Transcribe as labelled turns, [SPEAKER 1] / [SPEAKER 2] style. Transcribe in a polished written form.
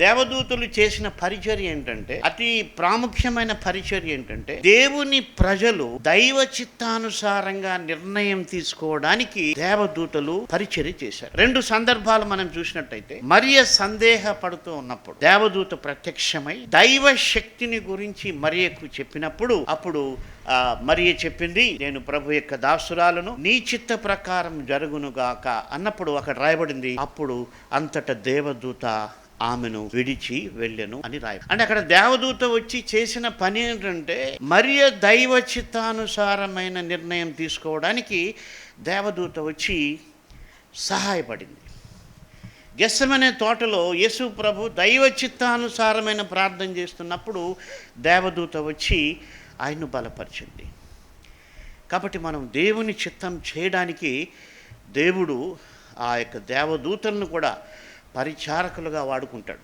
[SPEAKER 1] దేవదూతలు చేసిన పరిచర్య ఏంటంటే, అతి ప్రాముఖ్యమైన పరిచర్య ఏంటంటే, దేవుని ప్రజలు దైవ చిత్తానుసారంగా నిర్ణయం తీసుకోవడానికి దేవదూతలు పరిచర్య చేశారు. రెండు సందర్భాలు మనం చూసినట్టయితే, మరియ సందేహపడుతూ ఉన్నప్పుడు దేవదూత ప్రత్యక్షమై దైవ శక్తిని గురించి మరియకు చెప్పినప్పుడు, అప్పుడు మరియ చెప్పింది, నేను ప్రభు యొక్క దాసురాలను, నీ చిత్త ప్రకారం జరుగునుగాక అన్నప్పుడు అక్కడ రాయబడింది, అప్పుడు అంతట దేవదూత ఆమెను విడిచి వెళ్ళెను అని రాయ. అంటే అక్కడ దేవదూత వచ్చి చేసిన పని ఏంటంటే, మరియ దైవ చిత్తానుసారమైన నిర్ణయం తీసుకోవడానికి దేవదూత వచ్చి సహాయపడింది. గెత్సెమనే తోటలో యేసు ప్రభు దైవ చిత్తానుసారమైన ప్రార్థన చేస్తున్నప్పుడు దేవదూత వచ్చి ఆయన్ను బలపరిచింది. కాబట్టి మనం దేవుని చిత్తం చేయడానికి దేవుడు ఆ యొక్క దేవదూతలను కూడా పరిచారకులుగా వాడుకుంటాడు.